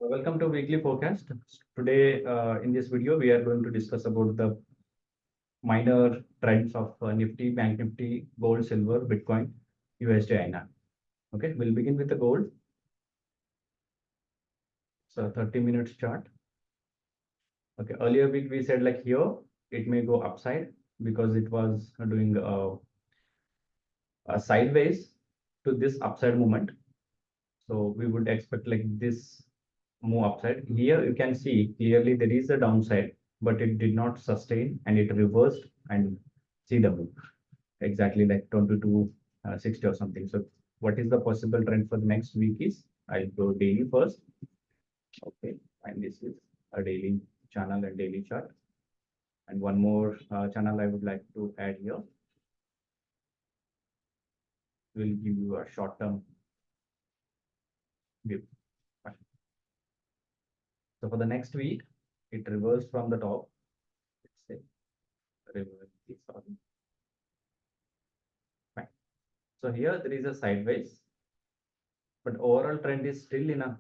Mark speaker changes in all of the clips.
Speaker 1: Welcome to weekly forecast. Today, in this video, we are going to discuss about the minor trends of Nifty, Bank Nifty, gold, silver, Bitcoin, USD, INR. Okay, we'll begin with the gold. So 30 minutes chart. Okay, earlier week we said like here it may go upside because it was doing a sideways to this upside movement. So we would expect like this move upside. Here you can see clearly there is a downside, but it did not sustain and it reversed and see the move exactly like 2260 or something. So what is the possible trend for the next week is I'll go daily first. Okay, and this is a daily channel and daily chart. And one more channel I would like to add here will give you a short-term view. So for the next week, it reversed from the top. Let's say reverse this. Fine. So here there is a sideways, but overall trend is still in a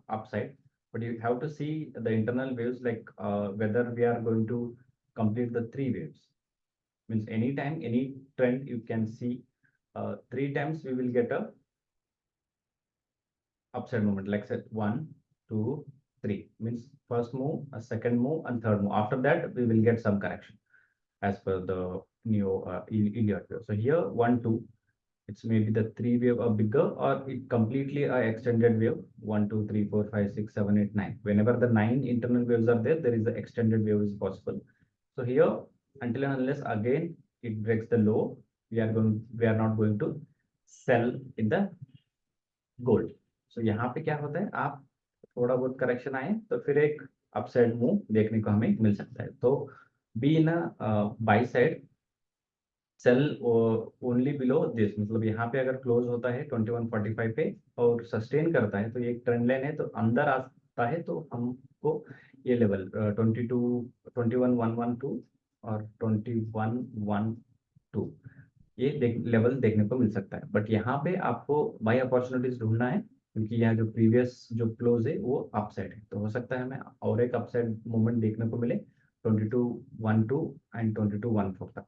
Speaker 1: upside. But you have to see the internal waves, like whether we are going to complete the three waves. Means anytime, any trend you can see three times we will get a upside movement. Like say 1, 2, 3. Means first move, a second move, and third move. After that, we will get some correction as per the new India wave. So here 1, 2. It's maybe the three wave a bigger or it completely a extended wave 1, 2, 3, 4, 5, 6, 7, 8, 9. Whenever the 9 internal waves are there, there is the extended wave is possible. So here until and unless again it breaks the low, we are not going to sell in the gold. So यहाँ पे क्या होता है, आप थोड़ा बहुत correction आए तो फिर एक अपसाइड मूव देखने को हमें मिल सकता है. तो be in buy side sell only below this. मतलब यहाँ पे अगर क्लोज होता है 2145 पे और सस्टेन करता है तो ये एक ट्रेंड लाइन है, तो अंदर आता है तो हमको ये लेवल 21,112 और 21,112 ये लेवल देखने को मिल सकता है. बट यहाँ पे आपको बाय अपॉर्चुनिटीज ढूंढना है क्योंकि यहाँ जो प्रीवियस जो क्लोज है वो अपसाइड है, तो हो सकता है हमें और एक अपसाइड मूवमेंट देखने को मिले 2212 एंड 2214 तक.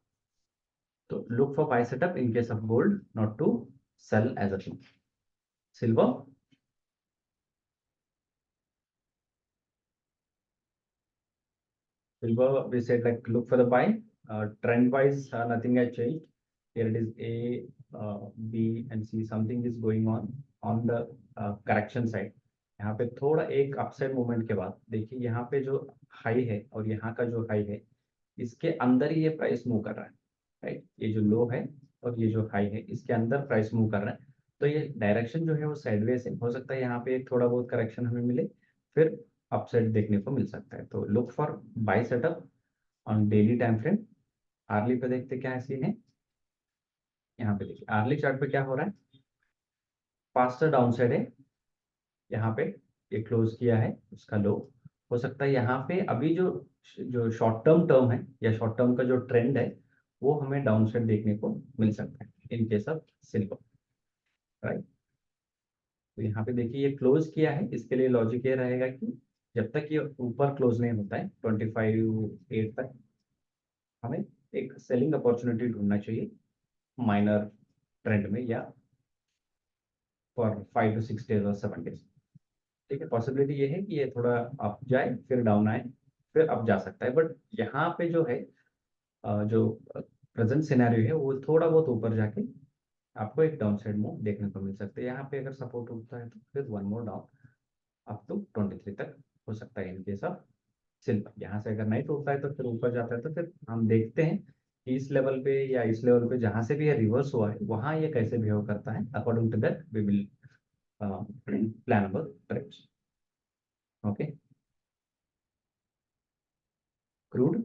Speaker 1: So look for buy setup in case of gold, not to sell as a thing. Silver. Silver, we said like look for the buy. Trend wise, nothing has changed. Here it is A, B, and C. Something is going on the correction side. यहाँ पे थोड़ा एक upside movement के बाद देखिए यहाँ पे जो हाई है और यहाँ का जो हाई है इसके अंदर ही ये प्राइस मूव कर रहा है. राइट, ये जो लो है और ये जो हाई है इसके अंदर प्राइस मूव कर रहा है. तो ये डायरेक्शन जो है वो साइडवेज है. हो सकता है यहाँ पे थोड़ा बहुत करेक्शन हमें मिले फिर अपसाइड देखने को मिल सकता है. तो look for buy setup on daily time frame. Early पे देखते क्या है सीन है. यहाँ पे देखिए आर्ली चार्ट पे क्या हो रहा है, फास्टर डाउनसाइड है. यहाँ पे ये क्लोज किया है उसका लो. हो सकता है यहाँ पे अभी जो शॉर्ट टर्म है या शॉर्ट टर्म का जो ट्रेंड है वो हमें डाउनसाइड देखने को मिल सकता है in case of silver. Right, तो यहाँ पे देखिए ये क्लोज किया है. इसके लिए लॉजिक ये रहेगा कि जब तक ये ऊपर क्लोज नहीं होता है 25,8 तक हमें एक सेलिंग अपॉर्चुनिटी ढूंढना चाहिए माइनर ट्रेंड में या फॉर 5 to 6 days और 7 days. ठीक है, पॉसिबिलिटी ये है कि ये थोड़ा अप जाए फिर डाउन आए फिर अप जा सकता है. बट यहाँ पे जो है जो प्रेजेंट सिनेरियो है वो थोड़ा बहुत ऊपर जाके आपको एक डाउन साइड मूव देखने को मिल सकता है. यहाँ पे अगर सपोर्ट उठता है तो फिर one more down up to 23 तक हो सकता है इन केस ऑफ सिल्वर. यहाँ से अगर नहीं टूटता है तो फिर ऊपर जाता है तो फिर हम देखते हैं कि इस लेवल पे या इस लेवल पे जहां से भी ये रिवर्स हुआ है वहां ये कैसे बिहेव करता है. According to that we will plan our trades. Okay, crude.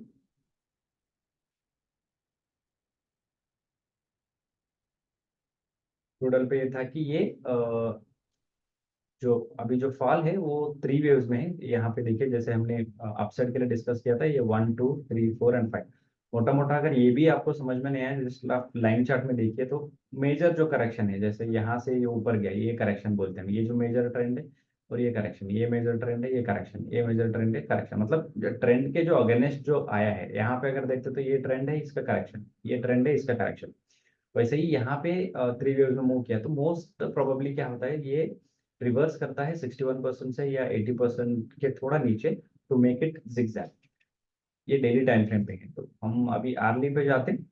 Speaker 1: क्रूडल पे ये था कि ये जो अभी जो फॉल है वो थ्री वेव्स में है. यहाँ पे देखिए जैसे हमने अपसाइड के लिए डिस्कस किया था ये 1, 2, 3, 4 एंड 5. मोटा मोटा अगर ये भी आपको समझ में नहीं आया जैसे आप लाइन चार्ट में देखिए तो मेजर जो करेक्शन है जैसे यहाँ से ये ऊपर गया ये करेक्शन बोलते हैं. ये जो मेजर ट्रेंड है और ये करेक्शन, ये मेजर ट्रेंड है, ये करेक्शन, ये मेजर ट्रेंड है, करेक्शन, मतलब ट्रेंड के जो अगेंस्ट जो आया है यहाँ पे अगर देखते तो ये ट्रेंड है, इसका करेक्शन, ये ट्रेंड है, इसका करेक्शन। वैसे ही यहाँ पे थ्री वेव में मूव किया तो मोस्ट प्रोबेबली क्या होता है, ये रिवर्स करता है 61% से या 80% के थोड़ा नीचे टू मेक इट जिगजैग। ये डेली टाइम फ्रेम पे है, तो हम अभी आर्ली पे जाते हैं।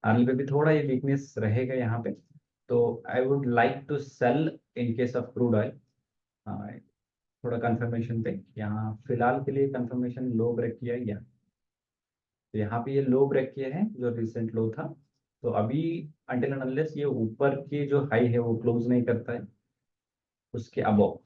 Speaker 1: आर्ली पे भी थोड़ा ये वीकनेस रहेगा यहाँ पे, तो I would like to sell in case of crude oil. थोड़ा कंफर्मेशन पे यहाँ फिलहाल के लिए कंफर्मेशन लो ब्रेक किया है यहाँ, तो यहाँ पे ये लो ब्रेक किए हैं जो रिसेंट लो था। तो अभी अंटिल एंड अनलेस ये ऊपर की जो हाई है वो क्लोज नहीं करता है उसके अबव,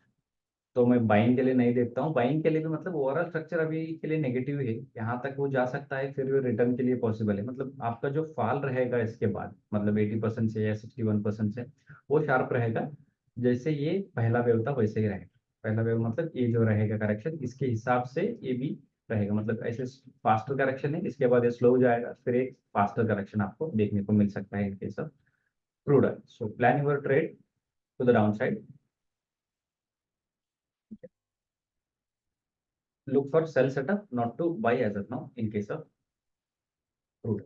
Speaker 1: तो मैं बाइंग के लिए नहीं देखता हूँ। बाइंग के लिए भी मतलब ओवरऑल स्ट्रक्चर अभी के लिए नेगेटिव है, यहाँ तक वो जा सकता है, फिर रिटर्न के लिए पॉसिबल है। मतलब आपका जो फॉल रहेगा इसके बाद, मतलब 80% से या 61% से, वो शार्प रहेगा। जैसे ये पहला वेव था वैसे ही रहेगा। पहला वेव मतलब ये जो रहेगा करेक्शन, इसके हिसाब से ये भी रहेगा। मतलब ऐसे फास्टर करेक्शन है, इसके बाद ये स्लो हो जाएगा, फिर एक फास्टर करेक्शन आपको देखने को मिल सकता है in case of crude oil. So plan your trade to the down side, look for sell setup, not to buy as of now in case of crude।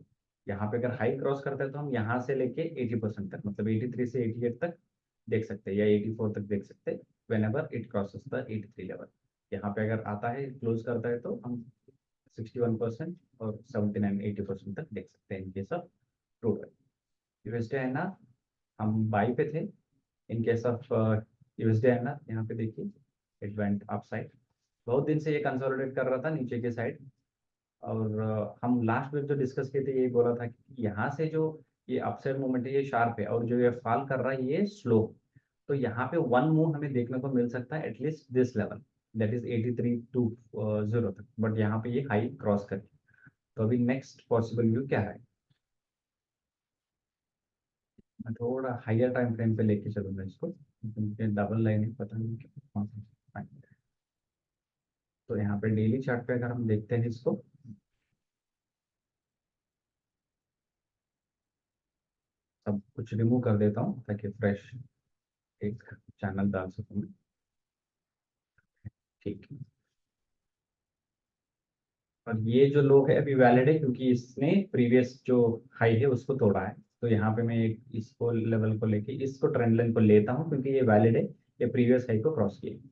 Speaker 1: यहाँ पे अगर हाई क्रॉस करता है तो हम यहाँ से लेके 80% तक, मतलब 83 से 88 तक देख सकते हैं, या 84 तक देख सकते हैं, when ever it crosses the 83 level. यहाँ पे अगर आता है क्लोज करता है तो हम 61% और 79 80% तक देख सकते हैं इन केस ऑफ क्रूड। यूएसडी है ना, हम बाई पे थे। इन केस ऑफ यूएसडी है ना, यहाँ पे देखिए इट वेंट अप साइड, बहुत दिन से ये कंसोलिडेट कर रहा था नीचे के साइड। और हम लास्ट में जो डिस्कस किए थे, ये बोला था कि यहाँ से जो ये अपसाइड मूवमेंट है ये शार्प है, और जो ये फॉल कर रहा है ये स्लो। तो यहाँ पे वन मूव हमें देखने को मिल सकता है at least this level, that is 83 two 0 तक, बट यहाँ पे ये हाई क्रॉस कर। तो अभी नेक्स्ट पॉसिबल व्यू क्या है, मैं थोड़ा हायर टाइम फ्रेम पे लेके चलूंगा इसको, क्योंकि डबल लाइन है, पता नहीं कौन सा। तो यहाँ पे डेली चार्ट पे अगर हम देखते हैं इसको, सब कुछ रिमूव कर देता हूँ ताकि फ्रेश एक चैनल डाल सकूँ मैं। ठीक है, और ये जो लो है अभी वैलिड है क्योंकि इसने प्रीवियस जो हाई है उसको तोड़ा है। तो यहाँ पे मैं एक इसको लेवल को लेके इसको ट्रेंड लाइन को लेता हूँ क्योंकि ये वैलिड है, ये प्रीवियस हाई को क्रॉस किया।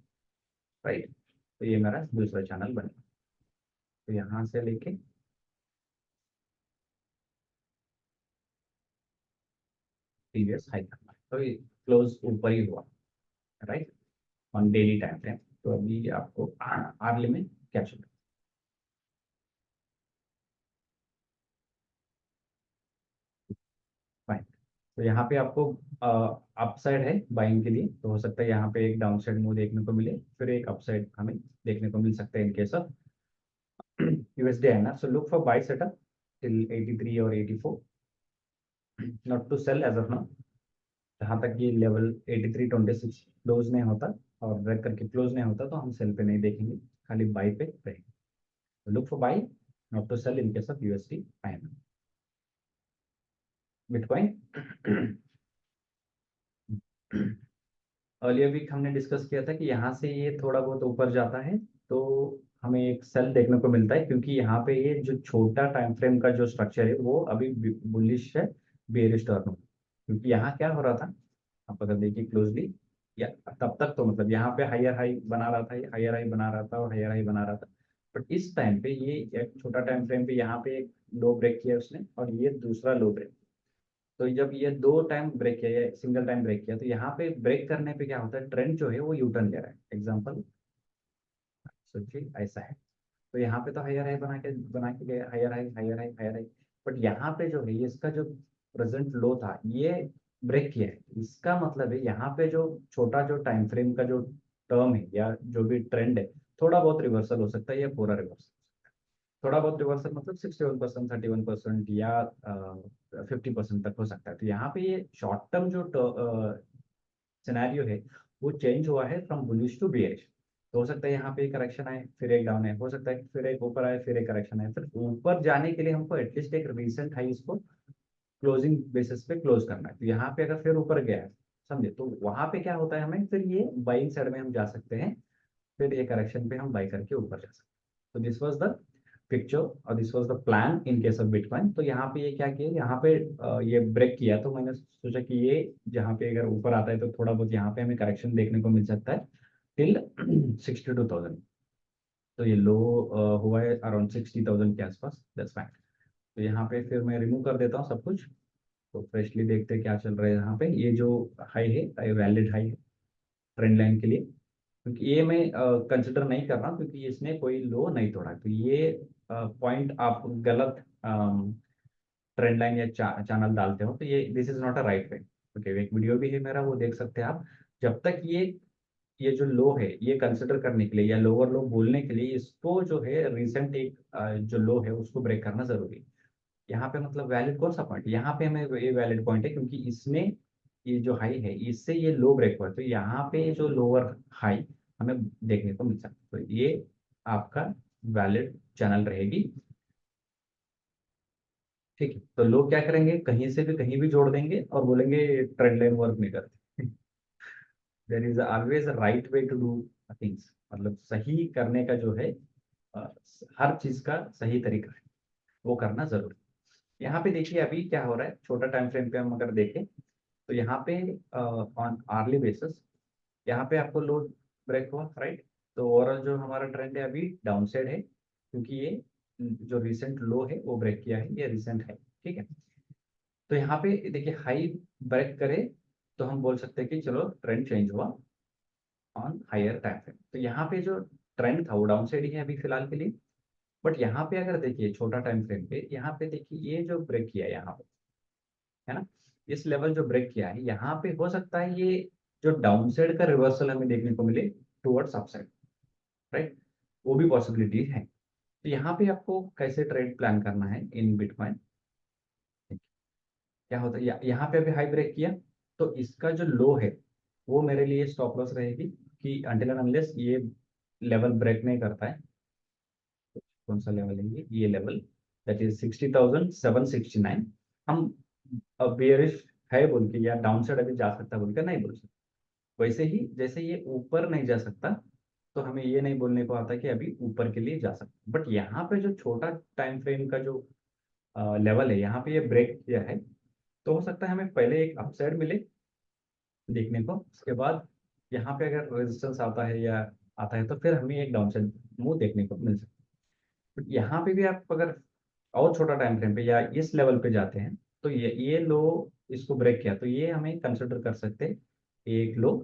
Speaker 1: राइट, तो ये मेरा दूसरा चैनल बनेगा। तो यहाँ से लेके प्रीवियस हाई करना है। तो ये क्लोज ऊपर ही हुआ, right, on daily time frame. तो अभी आपको आर्ली में क्या चाहिए, फाइन। तो यहाँ पे आपको अपसाइड है बाइंग के लिए, तो हो सकता है यहाँ पे एक डाउन साइड मूव देखने को मिले, फिर एक अपसाइड हमें देखने को मिल सकता है in case of USD INR। So look for buy setup till 83 और 84, not to sell as of now. जहाँ तक ये लेवल 83.26 क्लोज नहीं होता और ब्रेक करके क्लोज नहीं होता तो हम सेल पे नहीं देखेंगे, खाली बाई पे रहेंगे। Look for buy, not to sell in case of USD INR। Bitcoin earlier week हमने डिस्कस किया था कि यहाँ से ये थोड़ा बहुत ऊपर जाता है तो हमें एक सेल देखने को मिलता है, क्योंकि यहाँ पे ये जो छोटा टाइम फ्रेम का जो स्ट्रक्चर है वो अभी बुलिश है, बेरिश टर्न। क्योंकि यहाँ क्या हो रहा था, आप अगर देखिए क्लोजली, या तब तक तो मतलब यहाँ पे हायर हाई बना रहा था, ये हायर हाई बना रहा था और हायर हाई बना रहा था। बट इस टाइम पे ये एक छोटा टाइम फ्रेम पे यहाँ पे एक लो ब्रेक किया उसने, और ये दूसरा लो ब्रेक। तो जब ये दो टाइम ब्रेक किया या सिंगल टाइम ब्रेक किया, तो यहाँ पे ब्रेक करने पे क्या होता है, ट्रेंड जो है वो यू टर्न ले रहा है। एग्जाम्पल सोचिए ऐसा है, तो यहाँ पे तो हायर हाई बना के गया, higher high higher high higher high. But यहाँ पे जो है ये इसका जो प्रेजेंट लो था ये ब्रेक किया है, इसका मतलब है यहाँ पे जो छोटा जो टाइम फ्रेम का जो टर्म है या जो भी ट्रेंड है, थोड़ा बहुत रिवर्सल हो सकता है या पूरा रिवर्सल। थोड़ा बहुत रिवर्सल मतलब 61%, 31% या 50% तक हो सकता है। तो यहाँ पे ये शॉर्ट टर्म जो सिनेरियो है वो चेंज हुआ है फ्रॉम बुलिश टू बेयरिश। तो हो सकता है यहाँ पे एक करेक्शन आए, फिर एक डाउन है, हो सकता है फिर एक ऊपर आए, फिर एक करेक्शन आए। फिर ऊपर जाने के लिए हमको एटलीस्ट एक रिसेंट हाई इसको क्लोजिंग बेसिस पे क्लोज करना है। तो यहाँ पे अगर फिर ऊपर गया है समझे? तो वहां पे क्या होता है, हमें फिर ये बाइंग साइड में हम जा सकते हैं, फिर ये करेक्शन पे हम बाई करके ऊपर जा सकते हैं। तो दिस वाज द पिक्चर और this was the plan in case of bitcoin. तो यहाँ पे ये क्या किया, यहाँ पे ये ब्रेक किया, तो मैंने सोचा कि ये जहाँ पे अगर ऊपर आता है तो थोड़ा बहुत यहाँ पे हमें करेक्शन देखने को मिल सकता है टिल 62,000। तो ये लो हुआ है अराउंड 60,000 के आसपास, दैट्स फाइन। तो यहाँ पे फिर मैं रिमूव कर देता हूँ सब कुछ। तो फ्रेशली देखते हैं क्या चल रहा है यहाँ पे। ये जो हाई है ये वैलिड हाई है ट्रेंड लाइन के लिए, क्योंकि ये मैं कंसिडर नहीं कर रहा हूँ क्योंकि इसने कोई लो नहीं तोड़ा। तो ये पॉइंट आप गलत ट्रेंड लाइन या चैनल डालते हो तो ये this is not a right way. Okay, एक वीडियो भी है मेरा, वो देख सकते हैं आप। जब तक ये जो लो है ये कंसिडर करने के लिए या लोअर लो बोलने के लिए इसको जो है रिसेंट एक जो लो है उसको ब्रेक करना जरूरी है। यहाँ पे मतलब वैलिड कौन सा पॉइंट, यहाँ पे हमें ये वैलिड पॉइंट है क्योंकि इसने ये जो हाई है इससे ये लो ब्रेक हुआ है। तो यहाँ पे जो लोअर हाई हमें देखने को मिल सकता है, तो ये आपका वैलिड चैनल रहेगी। ठीक है, तो लोग क्या करेंगे, कहीं से भी कहीं भी जोड़ देंगे और बोलेंगे ट्रेंड लाइन वर्क नहीं करती। There is always a right way to do things, मतलब सही करने का जो है अ, हर चीज का सही तरीका है, वो करना जरूरी। यहाँ पे देखिए अभी क्या हो रहा है, छोटा टाइम फ्रेम पे हम अगर देखें तो यहाँ पे ऑन आर्ली बेसिस यहाँ पे आपको लो ब्रेक हुआ, राइट। तो ओवरऑल जो हमारा ट्रेंड है अभी डाउन साइड है क्योंकि ये जो रिसेंट लो है वो ब्रेक किया है, ये रिसेंट है। ठीक है, तो यहाँ पे देखिए हाई ब्रेक करे तो हम बोल सकते हैं कि चलो ट्रेंड चेंज हुआ ऑन हायर टाइम फ्रेम। तो यहाँ पे जो ट्रेंड था वो डाउन साइड ही है अभी फिलहाल के लिए। बट यहाँ पे अगर देखिए छोटा टाइम फ्रेम पे, यहाँ पे देखिए ये जो ब्रेक किया है यहाँ पे, है ना, इस लेवल जो ब्रेक किया है यहाँ पे हो सकता है ये जो डाउन साइड का रिवर्सल हमें देखने को मिले टुवर्ड्स अपसाइड, राइट, वो भी पॉसिबिलिटी है। तो यहाँ पे आपको कैसे ट्रेड प्लान करना है इन बिटकॉइन, क्या होता है यहाँ पे अभी हाई ब्रेक किया तो इसका जो लो है वो मेरे लिए स्टॉप लॉस रहेगी कि अनटिल एंड अनलेस ये लेवल ब्रेक नहीं करता है। कौन सा लेवल है ये लेवल, दैट इज 60,769। हम अब बेयरिश है बोल के या डाउन साइड अभी जा सकता है बोल के नहीं बोल सकते। वैसे ही जैसे ये ऊपर नहीं जा सकता तो हमें ये नहीं बोलने को आता कि अभी ऊपर के लिए जा सकता। बट यहाँ पे जो छोटा टाइम फ्रेम का जो लेवल है यहाँ पे ये ब्रेक किया है, तो हो सकता है हमें पहले एक अपसाइड मिले देखने को, उसके बाद यहाँ पे अगर रेजिस्टेंस आता है या आता है तो फिर हमें एक डाउन साइड मूव देखने को मिल सकता है। बट यहाँ पे भी आप अगर और छोटा टाइम फ्रेम पे या इस लेवल पे जाते हैं तो ये लो इसको ब्रेक किया तो ये हमें कंसिडर कर सकते हैं एक लो।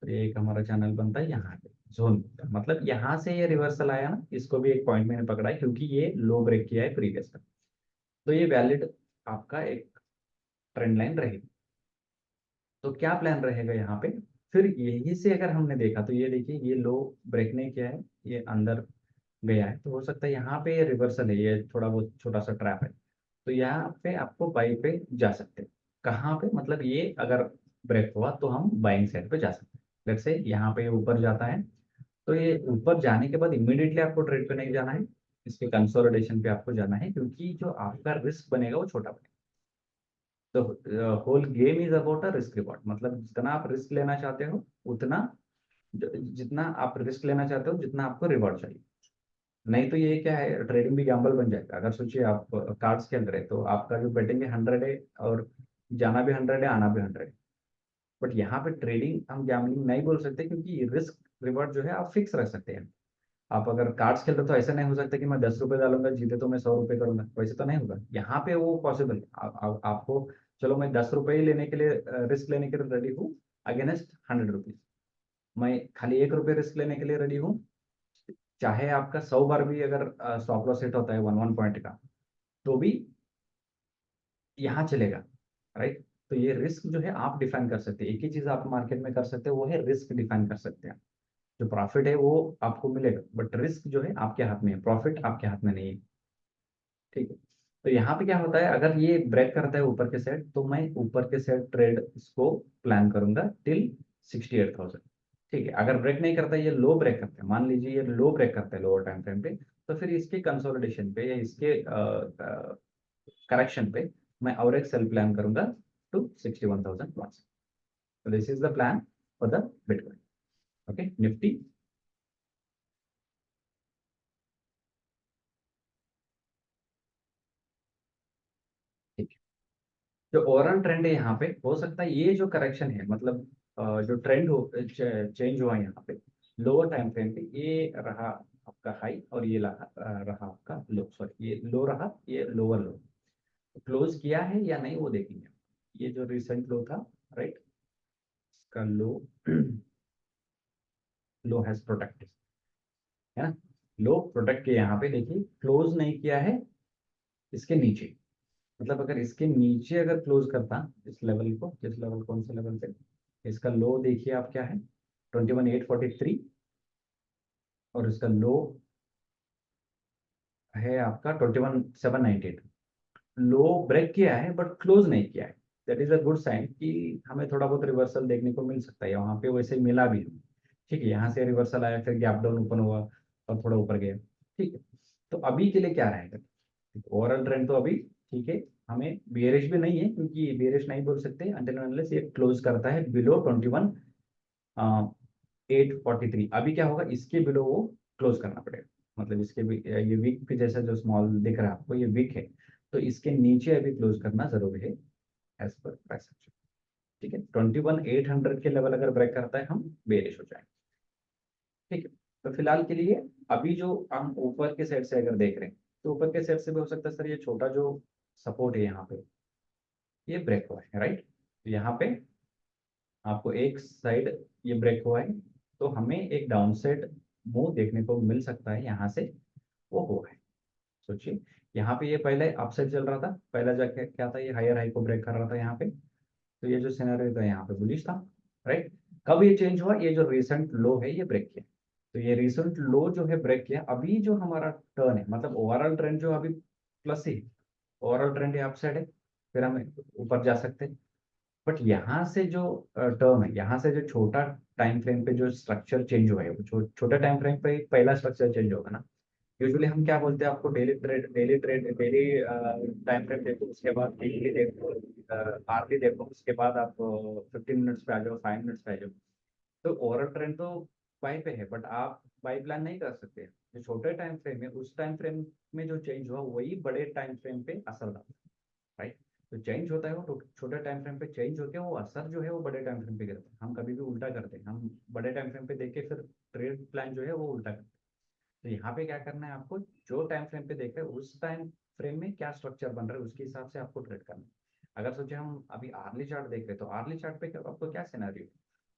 Speaker 1: तो एक हमारा चैनल बनता है यहाँ पे जोन, मतलब यहाँ से ये रिवर्सल आया ना, इसको भी एक पॉइंट मैंने पकड़ा है क्योंकि ये लो ब्रेक किया है प्रीवियस का। तो ये वैलिड आपका एक ट्रेंड लाइन रहेगी। तो क्या प्लान रहेगा यहाँ पे, फिर यही से अगर हमने देखा तो ये देखिए ये लो ब्रेक नहीं किया है, ये अंदर गया है, तो हो सकता है यहाँ पे रिवर्सल है, ये थोड़ा बहुत छोटा सा ट्रैप है। तो यहाँ पे आपको बाई पे जा सकते हैं। कहाँ पे, मतलब ये अगर ब्रेक हुआ तो हम बाइंग साइड पे जा सकते हैं। जैसे यहाँ पे ऊपर जाता है तो ये ऊपर जाने के बाद इमीडिएटली आपको ट्रेड पे नहीं जाना है, इसके कंसोलिडेशन पे आपको जाना है क्योंकि जो आपका रिस्क बनेगा वो छोटा बनेगा। तो whole game is about a risk reward, मतलब जितना आप रिस्क लेना चाहते हो उतना, जितना आप रिस्क लेना चाहते हो जितना आपको रिवॉर्ड चाहिए। नहीं तो ये क्या है, ट्रेडिंग भी गैम्बल बन जाएगा। अगर सोचिए आप कार्ड्स खेल रहे हैं तो आपका जो बेटिंग है 100 है और जाना भी 100 है, आना भी 100। बट यहाँ पे ट्रेडिंग हम गैम्बलिंग नहीं बोल सकते क्योंकि रिस्क रिवॉर्ड जो है आप फिक्स रख सकते हैं। आप अगर कार्ड्स खेल रहे हो तो ऐसा नहीं हो सकता कि मैं 10 रुपए डालूंगा जीते तो मैं 100 रुपए करूंगा, वैसे तो नहीं होगा। यहाँ पे वो पॉसिबल है। आपको चलो मैं 10 रुपए ही लेने के लिए रिस्क लेने के लिए रेडी हूँ अगेंस्ट 100 रुपीज। मैं खाली 1 रुपये रिस्क लेने के लिए रेडी हूँ, चाहे आपका 100 बार भी अगर स्टॉप लॉस हिट होता है वन वन पॉइंट का तो भी यहाँ चलेगा, राइट। तो ये रिस्क जो है आप डिफाइन कर सकते हैं, एक ही चीज आप मार्केट में कर सकते हैं वो है रिस्क डिफाइन कर सकते हैं। जो प्रॉफिट है वो आपको मिलेगा बट रिस्क जो है आपके हाथ में है, प्रॉफिट आपके हाथ में नहीं है। ठीक है, तो यहाँ पे क्या होता है, अगर ये ब्रेक करता है ऊपर के सेट तो मैं ऊपर के सेट ट्रेड इसको प्लान करूंगा टिल 68,000। ठीक है, अगर ब्रेक नहीं करता, ये लो ब्रेक करता है, मान लीजिए ये लो ब्रेक करता है लोअर टाइम फ्रेम पे, तो फिर इसके कंसोलिडेशन पे या इसके करेक्शन पे मैं और एक सेल प्लान करूंगा to 61,000 plus. So this is the plan for the Bitcoin. Okay, Nifty. ठीक है, जो ओवरऑल ट्रेंड है यहाँ पे, हो सकता है ये जो करेक्शन है, मतलब जो ट्रेंड हो चेंज हुआ है यहाँ पे लोअर टाइम फ्रेम पे, ये रहा आपका हाई और ये रहा आपका लो, सॉरी ये लो रहा, ये लोअर लो। क्लोज किया है या नहीं वो देखेंगे। ये जो रिसेंट लो था, राइट, इसका लो लो हैज प्रोटेक्टेड, है ना, लो प्रोटेक्ट किया। यहाँ पे देखिए क्लोज नहीं किया है इसके नीचे, मतलब अगर इसके नीचे अगर क्लोज करता इस लेवल को, जिस लेवल, कौन से लेवल पे, इसका लो देखिए आप क्या है 21,843 और इसका लो है आपका 21,798। लो ब्रेक किया है बट क्लोज नहीं किया है, that is a good sign कि हमें थोड़ा बहुत रिवर्सल देखने को मिल सकता है। वहां पे वैसे मिला भी, ठीक है, यहाँ से रिवर्सल आया, फिर गैप डाउन ओपन हुआ और थोड़ा ऊपर गया, ठीक है। तो अभी के लिए क्या रहेगा, ओवरऑल ट्रेंड तो अभी ठीक है, हमें बियरिश भी नहीं है, क्योंकि बियरिश नहीं बोल सकते अंटिल अनलेस ये क्लोज करता है बिलो 21,843। अभी क्या होगा, इसके बिलो वो क्लोज करना पड़ेगा, मतलब इसके भी ये वीक के जैसा जो स्मॉल दिख रहा है आपको, ये वीक है, तो इसके नीचे अभी क्लोज करना जरूरी है एज पर प्राइस एक्शन। ठीक है, 21,800 के लेवल अगर ब्रेक करता है हम बेरिश हो जाएंगे। ठीक है, तो फिलहाल के लिए अभी जो हम ऊपर के साइड से अगर देख रहे हैं, तो ऊपर के साइड से भी हो सकता है सर ये छोटा जो सपोर्ट है यहाँ पे ये ब्रेक हुआ है, राइट, तो यहाँ पे आपको एक साइड ये ब्रेक हुआ है, तो हमें एक डाउन साइड मूव देखने को मिल सकता है यहाँ से, वो हुआ है। सोचिए यहाँ पे ये पहले अपसाइड चल रहा था, पहला जाके क्या था, ये हायर हाई को ब्रेक कर रहा था यहाँ पे, तो ये जो सिनेरियो था यहाँ पे बुलिश था, राइट। कब ये चेंज हुआ, ये जो रिसेंट लो है ये ब्रेक किया, तो ये रिसेंट लो जो है ब्रेक किया। अभी जो हमारा टर्न है, मतलब ओवरऑल ट्रेंड जो अभी प्लस ही, ओवरऑल ट्रेंड है अपसाइड है, फिर हम ऊपर जा सकते हैं। बट यहाँ से जो टर्म है, यहाँ से जो छोटा टाइम फ्रेम पे जो स्ट्रक्चर चेंज हुआ है, वो छोटा टाइम फ्रेम पे पहला स्ट्रक्चर चेंज होगा ना। यूजुअली हम क्या बोलते हैं आपको, डेली टाइम फ्रेम देखो, उसके बाद वीकली देखो, आरली देखो, उसके बाद आप 15 मिनट्स पे आ जाओ, 5 मिनट्स पे आ जाओ। तो ओवरऑल ट्रेंड तो बाई पे है, बट आप बाई प्लान नहीं कर सकते। जो छोटे टाइम फ्रेम है, उस टाइम फ्रेम में जो चेंज हुआ वही बड़े टाइम फ्रेम पे असर डालता है, राइट। तो चेंज होता है वो छोटे टाइम फ्रेम पे चेंज होकर वो असर जो है वो बड़े टाइम फ्रेम पे गिरता है। हम कभी भी उल्टा करते हैं, हम बड़े टाइम फ्रेम पे देख के फिर ट्रेड प्लान जो है वो उल्टा करते हैं। तो यहाँ पे क्या करना है आपको, जो टाइम फ्रेम पे देख रहे हैं उस टाइम फ्रेम में क्या स्ट्रक्चर बन रहा है उसके हिसाब से आपको ट्रेड करना है। अगर सोचे हम अभी आर्ली चार्ट देख रहे हैं, तो आर्ली चार्ट पे आपको क्या सिनेरियो,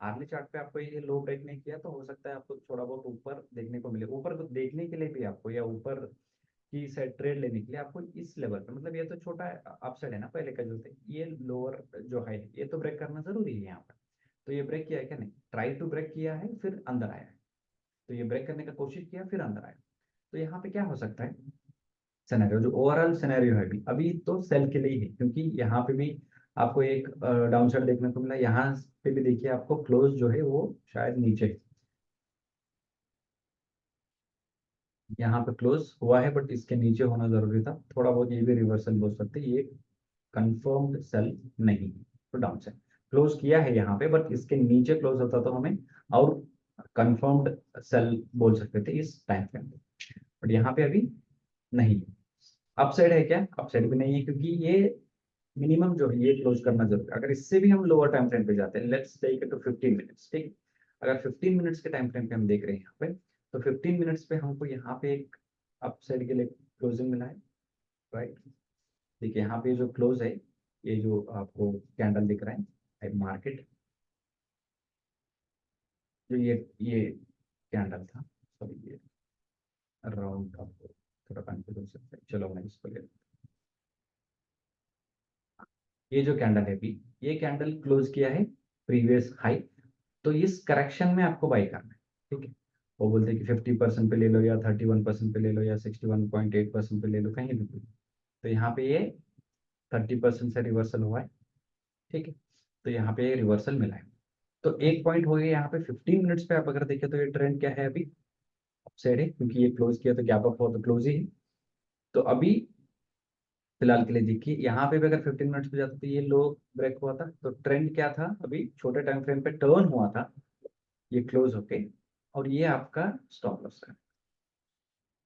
Speaker 1: आर्ली चार्ट पे आपको ये लो ब्रेक नहीं किया तो हो सकता है आपको थोड़ा बहुत ऊपर देखने को मिले। ऊपर को देखने के लिए भी आपको, या ऊपर की साइड ट्रेड लेने के लिए आपको इस लेवल पे, मतलब ये तो छोटा अपसाइड है ना पहले का जो थे, ये लोअर जो है ये तो ब्रेक करना जरूरी है यहाँ पर। तो ये ब्रेक किया है क्या, नहीं, ट्राई टू ब्रेक किया है फिर अंदर आया है, तो ये ब्रेक करने का कोशिश किया फिर अंदर आया। तो यहाँ पे क्या हो सकता है सिनेरियो, जो ओवरऑल सिनेरियो है अभी अभी तो सेल के लिए ही है, क्योंकि यहाँ पे भी आपको एक डाउन साइड देखने को मिला, यहाँ पे भी देखिए आपको क्लोज जो है वो शायद नीचे है। यहाँ पे क्लोज हुआ है बट इसके नीचे होना जरूरी था, थोड़ा बहुत ये भी रिवर्सल बोल सकते हैं, ये कंफर्म्ड सेल नहीं है, तो डाउन साइड क्लोज किया है यहाँ पे, बट इसके नीचे क्लोज होता तो हमें और कंफर्म्ड सेल बोल सकते थे इस टाइम फ्रेम पे, बट यहाँ पे अभी नहीं। अपसाइड है क्या, अपसाइड भी नहीं है, क्योंकि ये मिनिमम जो है ये क्लोज करना जरूरी है। अगर इससे भी हम लोअर टाइम फ्रेम पे जाते हैं, let's take it to 15 minutes, ठीक, अगर 15 मिनट्स के टाइम फ्रेम पे हम देख रहे हैं यहाँ पे, तो 15 मिनट्स पे हमको यहाँ पे एक अपसाइड के लिए क्लोजिंग मिला है, राइट। देखिए यहाँ पे जो क्लोज है, ये जो आपको कैंडल दिख रहा है मार्केट, जो ये कैंडल था, सॉरी ये राउंड आपको थोड़ा कंफ्यूज हो सकता है, चलो मैं इसको ले, ये जो कैंडल है अभी, ये कैंडल क्लोज किया है प्रीवियस हाई, तो इस करेक्शन में आपको बाई करना है, ठीक है। वो बोलते हैं कि 50% पे ले लो, या 31% पे ले लो, या 61.8% पे ले लो, कहीं भी। तो यहाँ पे ये 30% से रिवर्सल हुआ है, ठीक है, तो यहाँ पे ये रिवर्सल मिला है। तो एक पॉइंट हो गया यहाँ पे 15 मिनट्स पे, आप अगर देखें तो ये ट्रेंड क्या है अभी, अपसाइड है, क्योंकि ये क्लोज किया तो गैप अप हो तो क्लोज ही है। तो अभी फिलहाल के लिए देखिए यहाँ पे भी अगर 15 मिनट्स पे जाता तो ये लो ब्रेक हुआ था, तो ट्रेंड क्या था, अभी छोटे टाइम फ्रेम पे टर्न हुआ था, ये क्लोज होके, और ये आपका स्टॉप लॉस है।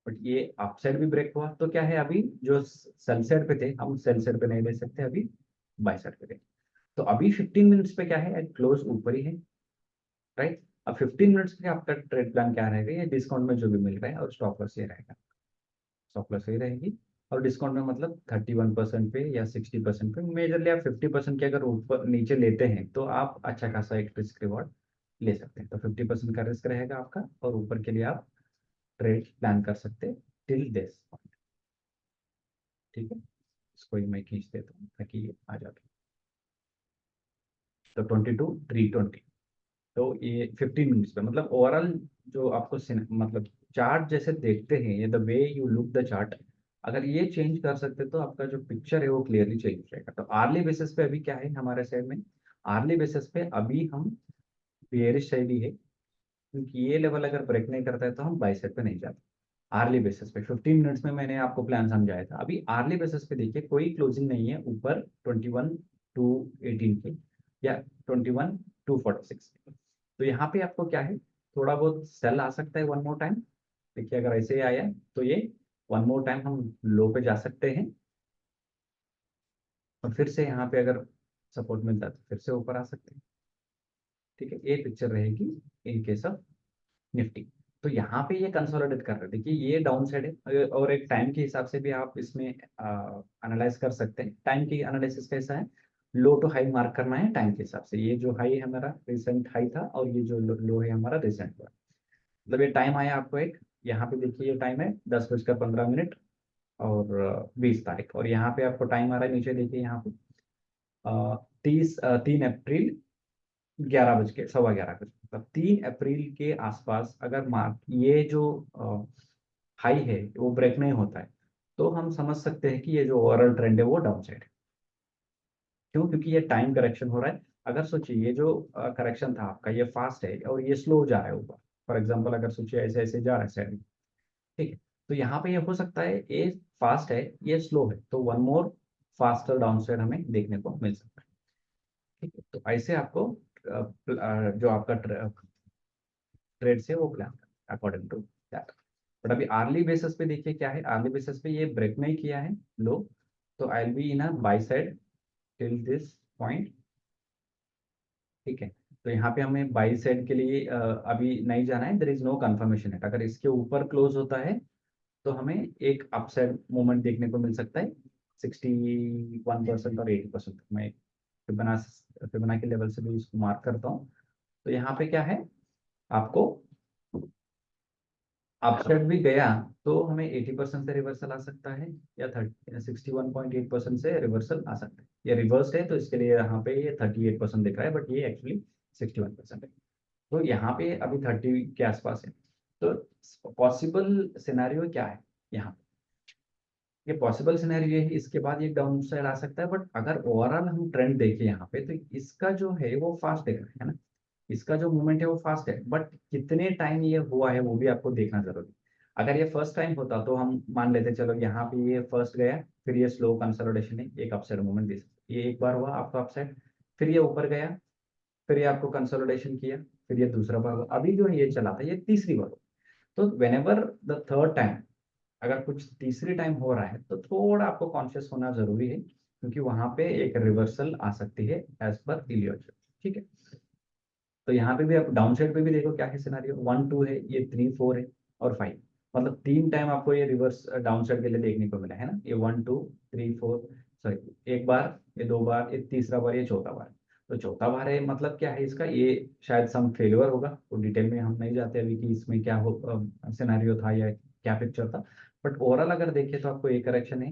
Speaker 1: बट ये अप साइड भी ब्रेक हुआ, तो क्या है, अभी जो सेल साइड पे थे हम सेल साइड पे नहीं ले सकते, अभी बाय साइड पे थे। तो अभी 15 मिनट्स पे क्या है, क्लोज ऊपर ही है, राइट। अब 15 मिनट्स पे आपका ट्रेड प्लान क्या रहेगा, ये डिस्काउंट में जो भी मिल रहा है, और स्टॉप लॉस ये रहेगा, स्टॉप लॉस ये रहेगी। और डिस्काउंट में मतलब 31% पे या 60% पे, मेजरली आप 50% के अगर ऊपर नीचे लेते हैं तो आप अच्छा खासा एक रिस्क रिवॉर्ड ले सकते हैं। तो 50% का रिस्क रहेगा आपका, और ऊपर के लिए आप ट्रेड प्लान कर सकते हैं टिल दिस पॉइंट। ठीक है, इसको ही मैं खींच देता हूँ ताकि ये आ जाए। तो 22 320, तो ये 15 मिनट्स पे, मतलब ओवरऑल जो आपको मतलब चार्ट जैसे देखते हैं, ये the way you look the chart, अगर ये चेंज कर सकते तो आपका जो पिक्चर है वो क्लियरली चेंज हो जाएगा। तो आर्ली बेसिस पे अभी क्या है हमारे साइड में, आर्ली बेसिस पे अभी हम बेयरिश साइड ही है, क्योंकि ये लेवल अगर ब्रेक नहीं करता है तो हम बाई साइड पे नहीं जाते। आर्ली बेसिस पे 15 मिनट्स में मैंने आपको प्लान समझाया था। अभी आर्ली बेसिस पे देखिए कोई क्लोजिंग नहीं है ऊपर 21 2 18 के, या 21 2 46 के। तो यहाँ पे आपको क्या है, थोड़ा बहुत सेल आ सकता है वन मोर टाइम। देखिए अगर ऐसे ही आया तो ये वन मोर टाइम हम लो पे जा सकते हैं, और फिर से यहाँ पे अगर सपोर्ट मिलता है तो फिर से ऊपर आ सकते हैं। ठीक है, ये पिक्चर रहेगी इन केस ऑफ निफ्टी। तो यहाँ पे ये कंसोलिडेट कर रहे हैं, देखिए ये डाउन साइड है, और एक टाइम के हिसाब से भी आप इसमें एनालाइज कर सकते हैं। टाइम की एनालिसिस कैसा है, लो टू हाई मार्क करना है टाइम के हिसाब से। ये जो हाई है हमारा रिसेंट हाई था, और ये जो लो है हमारा रिसेंट हुआ। मतलब ये टाइम आया आपको एक, यहाँ पे देखिए ये टाइम है 10:15 और 20 तारीख, और यहाँ पे आपको टाइम आ रहा है नीचे देखिए यहाँ पे 3 अप्रैल 11:15 मतलब 3 अप्रैल के आसपास अगर मार्क ये जो हाई है वो ब्रेक नहीं होता है, तो हम समझ सकते हैं कि ये जो ओवरऑल ट्रेंड है वो डाउन साइड है। क्यों, क्योंकि ये टाइम करेक्शन हो रहा है। अगर सोचिए ये जो करेक्शन था आपका, ये फास्ट है और ये स्लो जा रहा है ऊपर, फॉर एग्जाम्पल अगर सोचिए ऐसे ऐसे जा रहा है साइड, ठीक है, तो यहाँ पे ये हो सकता है ये फास्ट है ये स्लो है, तो one more faster down side हमें देखने को मिल सकता है। ठीक है, तो ऐसे आपको जो आपका ट्रेड से वो plan according to that. But अभी आर्ली बेसिस पे देखिए क्या है, आर्ली बेसिस पे ये ब्रेक नहीं किया है लो, तो I will be in a by side till this point. ठीक है, तो यहाँ पे हमें बाई साइड के लिए अभी नहीं जाना है, देर इज नो कंफर्मेशन है। अगर इसके ऊपर क्लोज होता है तो हमें एक अपसाइड मूवमेंट देखने को मिल सकता है 61% और 80%। मैं फिबोना फिबोना के लेवल से भी इसको मार्क करता हूँ। तो यहाँ पे क्या है, आपको अपसाइड भी गया तो हमें 80% से रिवर्सल आ सकता है, या 61.8% से रिवर्सल आ सकता है। ये रिवर्स है तो इसके लिए यहाँ पे ये 38% दिख रहा है, बट ये एक्चुअली 61% है। तो यहाँ पे अभी 30 के आसपास है। तो पॉसिबल सिनेरियो क्या है यहाँ, ये पॉसिबल सिनेरियो है, इसके बाद ये डाउन साइड आ सकता है। बट अगर ओवरऑल हम ट्रेंड देखें यहाँ पे, तो इसका जो है वो फास्ट है ना, इसका जो मूवमेंट है वो फास्ट है, बट कितने टाइम ये हुआ है वो भी आपको देखना जरूरी है। अगर ये फर्स्ट टाइम होता तो हम मान लेते चलो यहाँ पे ये फर्स्ट गया, फिर ये स्लो कंसोलिडेशन है, एक अपसाइड मूवमेंट दे सकते, ये एक बार हुआ आपका अपसाइड, फिर ये ऊपर गया, फिर ये आपको कंसोलिडेशन किया, फिर ये दूसरा बार हुआ, अभी जो ये चला था ये तीसरी बार हुआ। तो वेनेवर द थर्ड टाइम, अगर कुछ तीसरी टाइम हो रहा है तो थोड़ा आपको कॉन्शियस होना जरूरी है, क्योंकि वहां पे एक रिवर्सल आ सकती है एज पर इलियोज। ठीक है, तो यहाँ पे भी आप डाउन साइड पे भी देखो क्या है सिनारियो, 1 2 है, ये 3 4 है, और 5, मतलब 3 टाइम आपको ये रिवर्स डाउन साइड के लिए देखने को मिला है ना, ये 1 2 3 4, सॉरी एक बार, ये दो बार, ये तीसरा बार, ये चौथा बार। तो चौथा बार है, मतलब क्या है इसका, ये शायद सम फेलियर होगा, तो डिटेल में हम नहीं जाते अभी कि इसमें क्या हो सिनेरियो था या क्या पिक्चर था। बट ओवरऑल अगर देखें तो आपको ये करेक्शन है,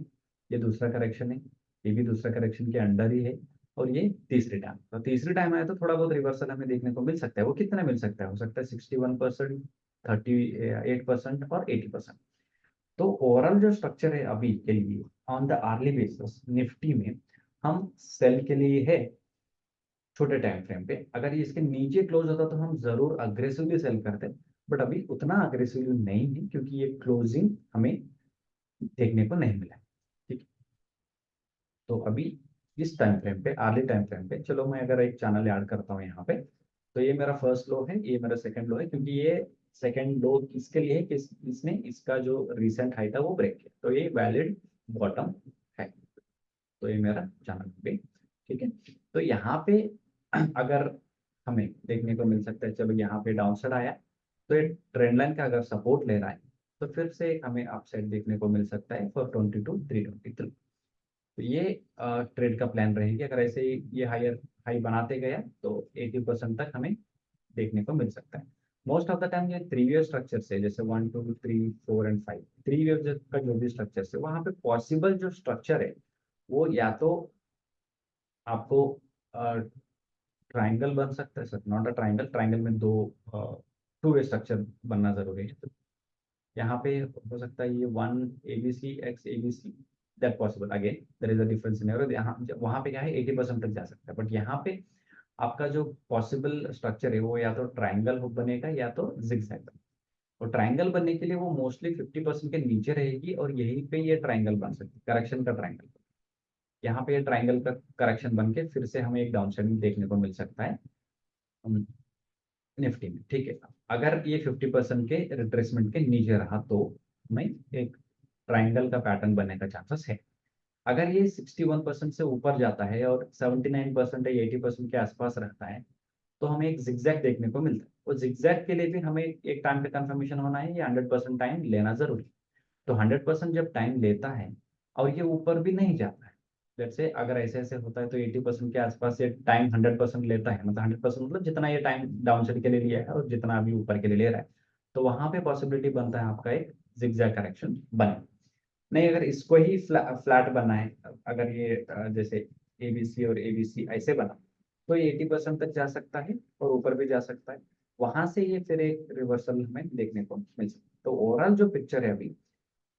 Speaker 1: ये दूसरा करेक्शन है, ये भी दूसरा करेक्शन के अंडर ही है, और ये तीसरी टाइम, तो तीसरी टाइम आया तो थोड़ा बहुत रिवर्सल हमें देखने को मिल सकता है। वो कितना मिल सकता है, हो सकता है 61%, 38% और 80%। तो ओवरऑल जो स्ट्रक्चर है अभी के लिए on the hourly basis Nifty में, हम सेल के लिए है छोटे टाइम फ्रेम पे, अगर ये इसके नीचे क्लोज होता तो हम जरूर अग्रेसिवली सेल करते, बट अभी उतना अग्रेसिवली नहीं है क्योंकि ये क्लोजिंग हमें देखने को नहीं मिला है। ठीक है, तो अभी इस टाइम फ्रेम पे, अर्ली टाइम फ्रेम पे, चलो मैं अगर एक चैनल ऐड करता हूँ यहाँ पे, तो ये मेरा फर्स्ट लो है, ये मेरा सेकंड लो है, क्योंकि ये सेकंड लो किसके लिए है कि इसने इसका जो रिसेंट हाई था वो ब्रेक किया, तो ये वैलिड बॉटम है। तो ये मेरा चैनल पे, ठीक है। तो यहाँ पे अगर हमें देखने को मिल सकता है, चलो यहाँ पे डाउन साइड आया, तो ये ट्रेंड लाइन का अगर सपोर्ट ले रहा है, तो फिर से हमें अपसाइड देखने को मिल सकता है फॉर 22,323। तो ये ट्रेड का प्लान रहेगी, अगर ऐसे ही ये हायर हाई बनाते गया तो 80% तक हमें देखने को मिल सकता है। मोस्ट ऑफ द टाइम ये थ्री वेव स्ट्रक्चर से, जैसे 1 2 3 4 एंड 5 थ्री वेव का जो भी स्ट्रक्चर है, वहां पे पॉसिबल जो स्ट्रक्चर है वो या तो आपको ट्राइंगल बन सकता है, sir not a triangle, triangle में दो टू वे स्ट्रक्चर बनना जरूरी है। तो यहाँ पे हो सकता है ये 1 ABC x ABC, that possible, again there is a difference in average. यहाँ वहाँ पे क्या है 80% तक जा सकता है, बट यहाँ पे आपका जो पॉसिबल स्ट्रक्चर है वो या तो ट्राइंगल बनेगा या तो जिगजैग। और ट्राइंगल बनने के लिए वो मोस्टली 50% के नीचे रहेगी, और यहीं पे ये ट्राइंगल बन सकती है, करेक्शन का ट्राइंगल। यहाँ पे ये ट्राइंगल का करेक्शन बन के फिर से हमें एक डाउन साइड देखने को मिल सकता है निफ्टी में, ठीक है। अगर ये 50% के रिट्रेसमेंट के नीचे रहा तो हमें एक ट्राइंगल का पैटर्न बनने का चांसेस है। अगर ये 61% से ऊपर जाता है और 79% या 80% के आसपास रहता है, तो हमें एक जिगजैग देखने को मिलता है। और जिगजैग के लिए भी हमें एक टाइम पे कंफर्मेशन होना है, या 100% टाइम लेना जरूरी है। तो 100% जब टाइम लेता है और ये ऊपर भी नहीं जाता है, जैसे अगर ऐसे ऐसे होता है, तो 80% के आसपास ये टाइम 100% लेता है, मतलब 100% मतलब जितना ये टाइम डाउन साइड के लिए लिया है और जितना अभी ऊपर के लिए ले रहा है, तो वहां पे पॉसिबिलिटी बनता है आपका एक जिगजैग करेक्शन बने। नहीं, अगर इसको ही फ्लैट बनना है, अगर ये जैसे एबीसी और एबीसी ऐसे बना, तो ये 80% तक जा सकता है और ऊपर भी जा सकता है। वहां से ये फिर एक रिवर्सल हमें देखने को मिल सकता है। तो ओवरऑल जो पिक्चर है अभी,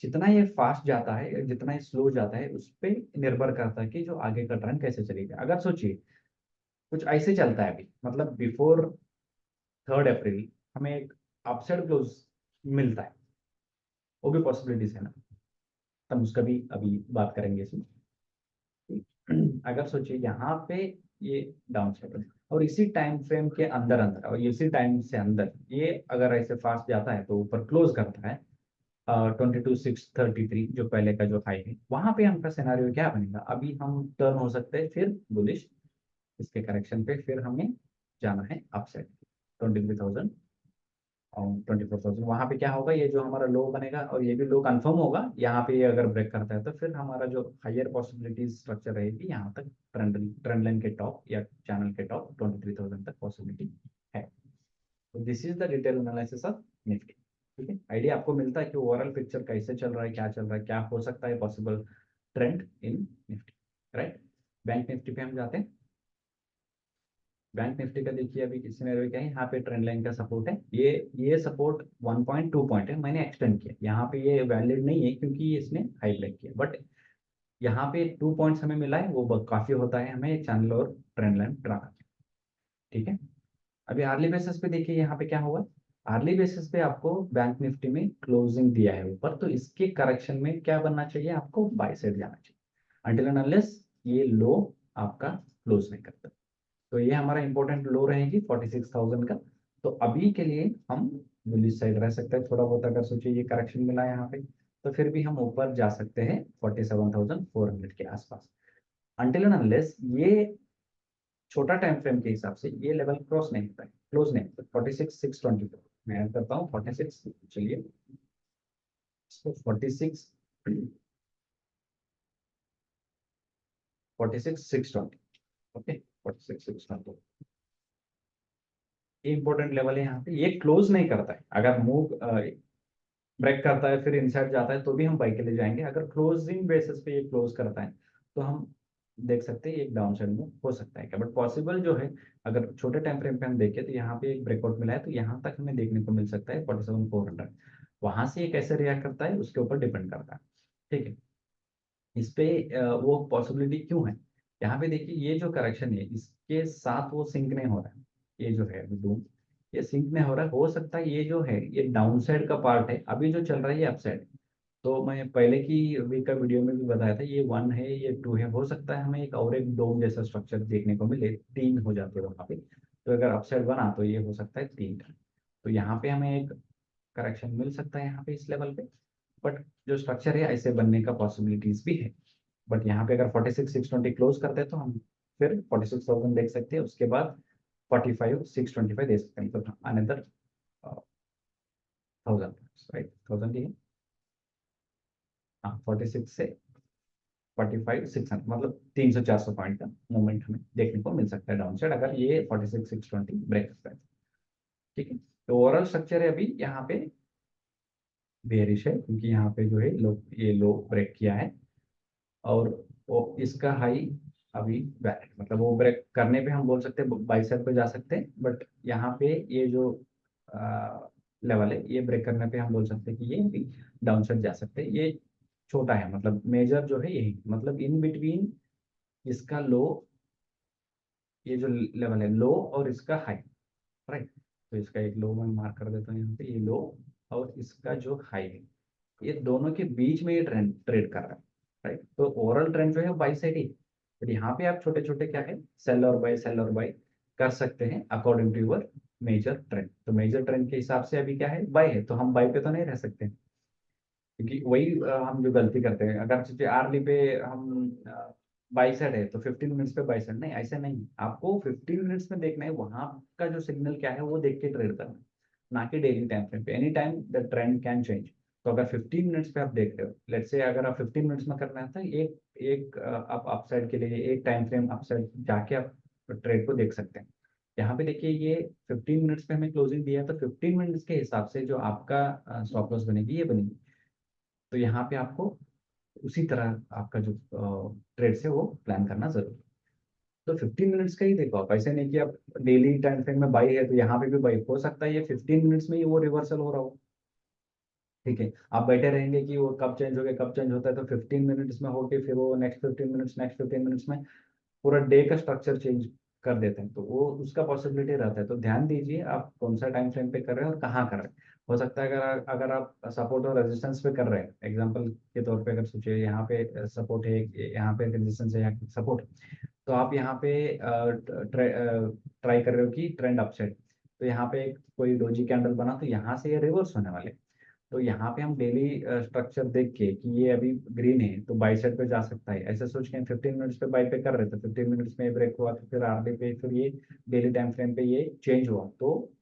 Speaker 1: जितना ये फास्ट जाता है या जितना ये स्लो जाता है, उस पर निर्भर करता है कि जो आगे का ट्रेंड कैसे चलेगा। अगर सोचिए कुछ ऐसे चलता है अभी, मतलब बिफोर 3 अप्रैल हमें एक अपसाइड क्लोज मिलता है, वो भी पॉसिबिलिटीज है ना, हम उसका भी अभी बात करेंगे इसमें। अगर सोचिए यहाँ पे ये डाउन साइड है, और इसी टाइम फ्रेम के अंदर अंदर और इसी टाइम से अंदर ये अगर ऐसे फास्ट जाता है तो ऊपर क्लोज करता है 22,633, जो पहले का जो हाई है, वहां पे हमका सिनारियो क्या बनेगा, अभी हम टर्न हो सकते हैं फिर बुलिश, इसके करेक्शन पे फिर हमें जाना है अपसाइड 23,000 और 24,000। वहां पे क्या होगा, ये जो हमारा लो बनेगा और ये भी लो कंफर्म होगा, यहाँ पे ये अगर ब्रेक करता है तो फिर हमारा जो हायर पॉसिबिलिटी स्ट्रक्चर रहेगी यहाँ तक, ट्रेंड ट्रेंड लाइन के टॉप या चैनल के टॉप 23,000 तक पॉसिबिलिटी है। तो this is the detail analysis of Nifty, ठीक है। आइडिया आपको मिलता है कि ओवरऑल पिक्चर कैसे चल रहा है, क्या चल रहा है, क्या हो सकता है पॉसिबल ट्रेंड इन निफ्टी, राइट। बैंक निफ्टी पे हम जाते हैं। बैंक निफ्टी का देखिए अभी किसी सिनेरियो क्या है, यहाँ पे ट्रेंड लाइन का सपोर्ट है, ये सपोर्ट 1.2 पॉइंट है, मैंने एक्सटेंड किया, यहाँ पे ये वैलिड नहीं है क्योंकि इसने हाई ब्रेक किया, बट यहाँ पे 2 पॉइंट्स हमें मिला है, वो काफी होता है हमें एक चैनल और ट्रेंड लाइन ड्रा करने, ठीक है। अभी आर्ली बेसिस पे देखिए यहाँ पे क्या हुआ, आर्ली बेसिस पे आपको बैंक निफ्टी में क्लोजिंग दिया है ऊपर, तो इसके करेक्शन में क्या बनना चाहिए, आपको बाय साइड जाना चाहिए, अनटिल एंड अनलेस ये लो आपका क्लोज नहीं करता। तो ये हमारा इंपॉर्टेंट लो रहेगी 46,000 का। तो अभी के लिए हम बुलिश साइड रह सकते हैं थोड़ा बहुत, अगर सोचिए ये करेक्शन मिला है यहाँ पे, तो फिर भी हम ऊपर जा सकते हैं 47,400 के आसपास, अनटिल एंड अनलेस ये छोटा टाइम फ्रेम के हिसाब से ये लेवल क्रॉस नहीं होता है, क्लोज नहीं होता। 46,624 मैं ऐड करता हूँ 46, चलिए इसको 46,620, ओके 46,620 ये इंपॉर्टेंट लेवल है। यहाँ पे ये क्लोज नहीं करता है, अगर मूव ब्रेक करता है फिर इनसाइड जाता है तो भी हम बाई के लिए जाएंगे, अगर क्लोजिंग बेसिस पे ये क्लोज करता है तो हम देख सकते हैं एक डाउन साइड मूव हो सकता है क्या, बट पॉसिबल जो है, अगर छोटे टाइम फ्रेम पे हम देखें तो यहाँ पे एक ब्रेकआउट मिला है, तो यहाँ तक हमें देखने को मिल सकता है 47,400। वहां से ये कैसे रिएक्ट करता है उसके ऊपर डिपेंड करता है, ठीक है। इस पे वो पॉसिबिलिटी क्यों है, यहाँ पे देखिए ये जो करेक्शन है इसके साथ वो सिंक नहीं हो रहा है, ये जो है डूम, ये सिंक नहीं हो रहा है, हो सकता है ये जो है ये डाउन साइड का पार्ट है, अभी जो चल रहा है ये अपसाइड, तो मैं पहले की वीक का वीडियो में भी बताया था, ये 1 है, ये 2 है, हो सकता है हमें एक और एक डोम जैसा स्ट्रक्चर देखने को मिले, 3 हो जाते हैं वहाँ पे। तो अगर अपसाइड बना तो ये हो सकता है 3 का। तो यहाँ पे हमें एक करेक्शन मिल सकता है यहाँ पे इस लेवल पे। बट जो स्ट्रक्चर है ऐसे बनने का पॉसिबिलिटीज भी है। बट यहाँ पे अगर 46,620 क्लोज करते हैं तो हम फिर 46,000 देख सकते हैं, उसके बाद 45,625 दे सकते हैं, तो अनदर 1,000, राइट, 1,000 ही है। हाँ, 46 से 45,600, मतलब 300-400 पॉइंट का मूवमेंट हमें देखने को मिल सकता है डाउन साइड, अगर ये 46,620 ब्रेक करता है। ठीक है, तो ओवरऑल स्ट्रक्चर है अभी यहाँ पे बेरिश है, क्योंकि यहाँ पे जो है ये लो ब्रेक किया है, और वो इसका हाई अभी वैलिड, मतलब वो ब्रेक करने पे हम बोल सकते हैं बाई साइड पे जा सकते हैं। बट यहाँ पे ये जो लेवल है, ये ब्रेक करने पे हम बोल सकते हैं कि ये अभी डाउन साइड जा सकते हैं। ये छोटा है, मतलब मेजर जो है यही, मतलब इन बिटवीन इसका लो, ये जो लेवल है लो और इसका हाई, राइट। तो इसका एक लो मैं मार्क कर देता हूँ यहाँ पे, ये लो और इसका जो हाई है, ये दोनों के बीच में ये ट्रेंड ट्रेड कर रहा है, राइट। तो ओवरऑल ट्रेंड जो है बाई साइड ही, तो यहाँ पे आप छोटे छोटे क्या है, सेल और बाई कर सकते हैं according to your major trend. तो मेजर ट्रेंड के हिसाब से अभी क्या है, बाई है, तो हम बाई पे तो नहीं रह सकते, क्योंकि वही हम जो गलती करते हैं, अगर सोचिए आरली पे हम बाई साइड है तो 15 मिनट्स पे बाई साइड, नहीं ऐसा नहीं, आपको 15 मिनट्स में देखना है वहां का जो सिग्नल क्या है वो देख के ट्रेड करना है, ना कि डेली टाइम फ्रेम पे। Any time the trend can change. तो अगर 15 मिनट्स पे आप देख रहे हो, लेट्स से अगर आप 15 मिनट्स में करना है तो एक एक आप अपसाइड के लिए एक टाइम फ्रेम अपसाइड जाके आप ट्रेड को देख सकते हैं। यहाँ पे देखिए ये 15 मिनट्स पे हमें क्लोजिंग दिया है, तो 15 मिनट्स के हिसाब से जो आपका स्टॉप लॉस बनेगी ये बनेगी। तो यहाँ पे आपको उसी तरह आपका जो ट्रेड से वो प्लान करना जरूरी है। तो 15 मिनट्स का ही देखो आप, ऐसे नहीं कि आप डेली टाइम फ्रेम में बाई है तो यहाँ पे भी बाई हो सकता है, ये 15 मिनट्स में ही वो रिवर्सल हो रहा हो। ठीक है, आप बैठे रहेंगे कि वो कब चेंज हो गया कब चेंज होता है, तो 15 मिनट्स में होके फिर वो नेक्स्ट 15 मिनट्स में पूरा डे का स्ट्रक्चर चेंज कर देते हैं, तो वो उसका पॉसिबिलिटी रहता है। तो ध्यान दीजिए आप कौन सा टाइम फ्रेम पे कर रहे हैं और कहाँ कर रहे हैं। हो सकता है अगर अगर आप सपोर्ट और रेजिस्टेंस पे कर रहे हैं, एग्जांपल के तौर पे अगर सोचिए यहाँ पे सपोर्ट है, यहाँ पे रेजिस्टेंस है, यहाँ पे सपोर्ट, तो आप यहाँ पे ट्राई कर रहे हो कि ट्रेंड अपसाइड, तो यहाँ पे कोई डोजी कैंडल बना तो यहाँ से ये रिवर्स होने वाले। तो यहाँ पे हम डेली स्ट्रक्चर देख के कि ये अभी ग्रीन है तो बाई साइड पे जा सकता है, ऐसे सोच के 15 मिनट्स पे बाई पे कर रहे थे, 15 मिनट्स में ब्रेक हुआ तो फिर आरडी पे, फिर ये डेली टाइम फ्रेम पे ये चेंज हुआ, तो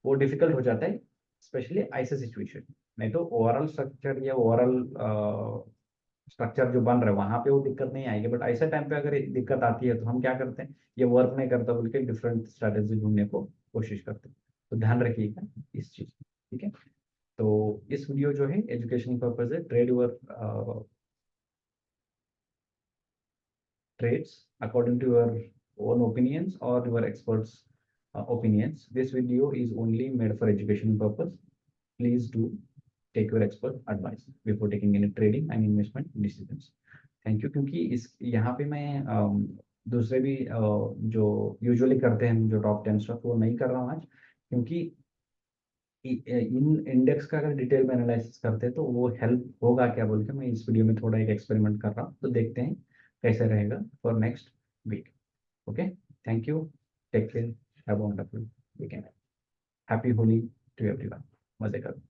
Speaker 1: वो डिफिकल्ट हो जाता है, स्पेशली ऐसे सिचुएशन। नहीं तो ओवरऑल स्ट्रक्चर या ओवरऑल स्ट्रक्चर जो बन रहा है वहां पे वो दिक्कत नहीं आएगी। बट ऐसे टाइम पे अगर ये दिक्कत आती है तो हम क्या करते हैं, ये वर्क नहीं करता बोल के डिफरेंट स्ट्रेटेजी ढूंढने को कोशिश करते हैं। तो ध्यान रखिएगा इस चीज में, ठीक है। तो इस वीडियो जो है एजुकेशनल पर्पज है, trade your trades according to your own opinions or your experts opinions. This video is only made for education purpose. Please do take your expert advice before taking any trading and investment decisions. Thank you, क्योंकि इस यहाँ पे मैं दूसरे भी जो usually करते हैं जो टॉप 10 स्टॉक वो नहीं कर रहा हूँ आज, क्योंकि इन इंडेक्स का अगर डिटेल में एनालिसिस करते हैं तो वो हेल्प होगा क्या बोल के मैं इस वीडियो में थोड़ा एक एक्सपेरिमेंट कर रहा हूँ, तो देखते हैं कैसे रहेगा for next week. Okay, thank you, take care, have a wonderful weekend, happy Holi to everyone, मजे करो।